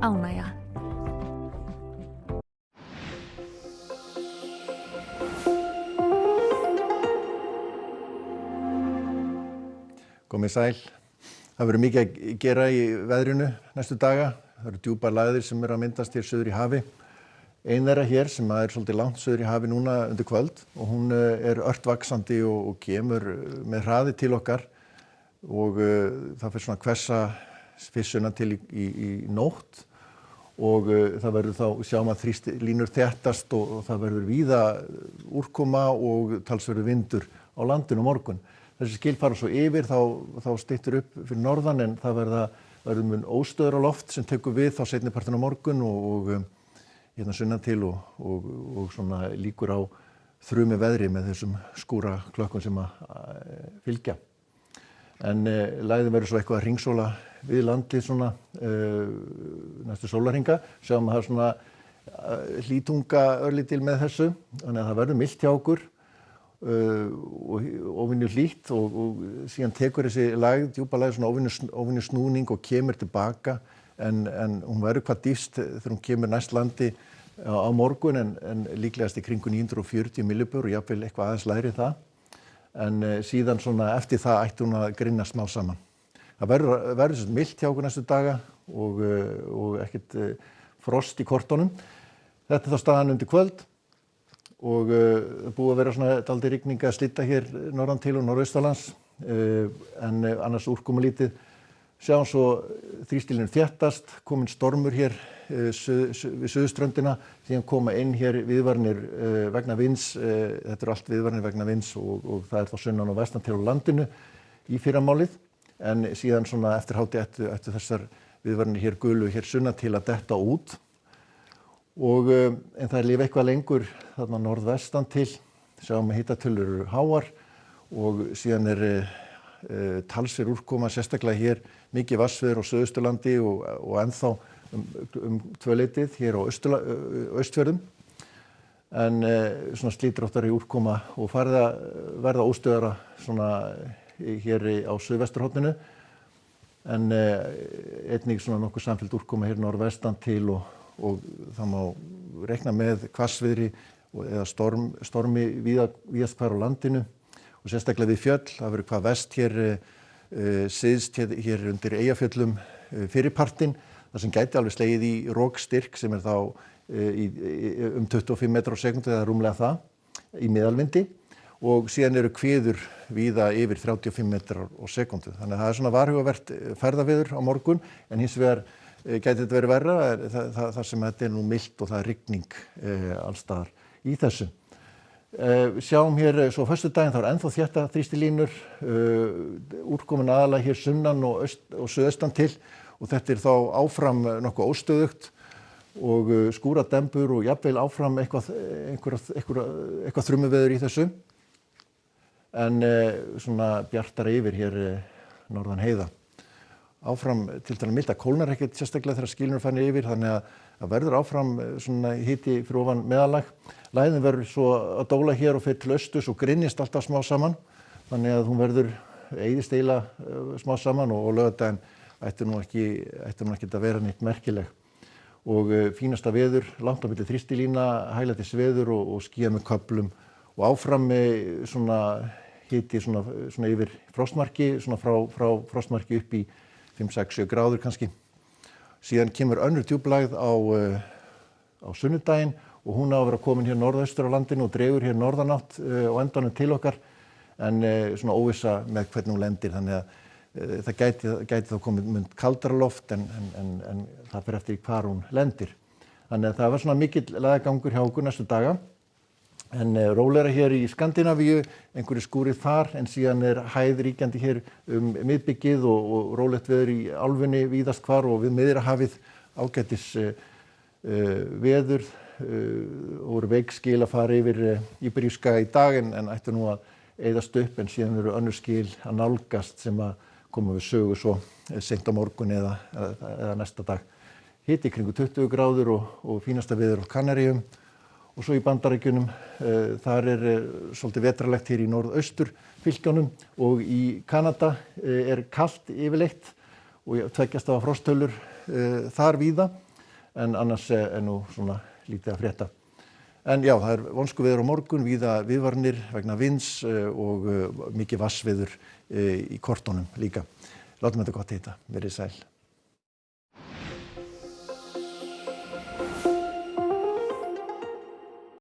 ánægja. Komið sæl. Það verður mikið að gera í veðrinu næstu daga. Það eru djúpar lægðir sem eru að myndast hér suður í hafi. Ein þeirra hér sem er svolítið langt suður í hafi núna undir kvöld og hún er ört vaxandi og kemur með hraði til okkar og það fyrir svona hvessa fyrst sunnan til í nótt og það verður þá sjáum að þrýstilínur þéttast og það verður víða úrkoma og talsverður vindur á landinu á morgun. Þessi skil fara svo yfir þá styttir upp fyrir norðan en það verður mun óstöður á loft sem tekur við þá seinni partinn á morgun og hérna sunnan til og svona líkur á þrumi veðri með þessum skúraklökkum sem að fylgja. En lægðin verður svo eitthvað að hringsóla við landið svona næstu sólarhringa. Sjáum að það er svona hlýtunga örlítil með þessu, þannig að það verður milt hjá okkur og óvenju hlýtt og síðan tekur þessi lægð, djúpa lægð svona óvenju snúning og kemur tilbaka en hún verður hvað dýpst þegar hún kemur næst landi á morgun en líklegast í kringu 940 millibur og jafnvel eitthvað aðeins lægri það. En síðan svona eftir það ætti hún að grynna smá saman. Það verður svona milt hjá okkur næstu daga og ekkert frost í kortunum. Þetta er þá staðan undir kvöld og búið að vera svona dálítið rigning að slydda hér norðan til og norðaustanlands en annars úrkomulítið. Sjáum svo þrýstilínur þéttast, kominn stormur hér við suðurströndina, síðan koma inn hér viðvaranir vegna vinds, þetta eru allt viðvaranir vegna vinds og það er þá sunnan og vestan til á landinu í fyrramálið, en síðan svona eftir hádegi ættu þessar viðvaranir hér gulu hér sunnan til að detta út en það lifa eitthvað lengur þarna norðvestan til, sjáum að hitatölur eru háar og síðan talsverð úrkoma sérstaklega hér mikið vatnsveður á Suðausturlandi og ennþá tvöleytið hér á Austfjörðum en svona slítróttari úrkoma og farið að verða óstöðara svona hér á suðvesturhorninu en einnig svona nokkuð samfelld úrkoma hér norðvestan til og það má reikna með hvassviðri eða stormi víðast hvar á landinu og sérstaklega við fjöll, það verður hvað vest hér syðst hér undir Eyjafjöllum fyrirpartinn, þar sem gæti alveg slegið í rokstyrk sem er þá um 25 metrar á sekúndu eða rúmlega það í meðalvindi og síðan eru hviður víða yfir 35 metrar á sekúndu. Þannig að það er svona varhugavert ferðaveður á morgun en hins vegar gæti þetta verið verra þar sem þetta er nú milt og það er rigning alls staðar í þessu. Sjáum hér svo á föstudaginn þá er ennþá þétta þrýstilínur, úrkomin aðalega hér sunnan og suðaustan til og þetta er þá áfram nokkuð óstöðugt og skúradembur og jafnvel áfram eitthvað þrumuveður í þessu en svona bjartara yfir hér norðan heiða. Áfram tiltölulega milt að kólnar ekkert sérstaklega þegar skilin eru farin yfir þannig að það verður áfram svona hiti fyrir ofan meðallag. Lægðin verður svo að dóla hér og fer til austurs og grynnist alltaf smá saman þannig að hún verður eyðist eiginlega smá saman og laugardaginn ætti nú ekki að vera neitt merkileg. Og fínasta veður, langt á milli þrýstilína, hæglætis veður og skýjað með köflum og áfram með svona hiti svona yfir frostmarki, svona frá frostmarki upp í 5-6 gráður kannski. Síðan kemur önnur djúplægð á sunnudaginn og hún á að vera komin hér norðaustur á landinu og dregur hér norðanátt á endanum til okkar en svona óvissa með hvernig hún lendir þannig að það gæti þá komið mun kaldara loft en það fer eftir hvar hún lendir. Þannig að það var svona mikill lægðagangur hjá okkur næstu daga en rólegra hér í Skandinavíu, einhverju skúrir þar en síðan er hæð ríkjandi hér miðbyggið og rólegt veður í álfunni víðast hvar og við Miðjarðarhafið ágætis veður og veikskil að fara yfir Íberíuskaga í dag en ættu nú að eyðast upp en síðan eru önnur skil að nálgast sem að koma við sögu svo seint á morgun eða næsta dag. Hiti kringu 20 gráður og fínasta veður á Kanaríum og svo í Bandaríkjunum þar svolítið vetrarlegt hér í norðaustur fylkjunum og í Kanada kalt yfirleitt og tveggjast af frosttölur þar víða en annars nú svona lítið að frétta. En já, það vonskuveður á morgun, víða viðvaranir vegna vinds og mikið vatnsveður í kortunum líka. Látum þetta gott heita, verið sæl.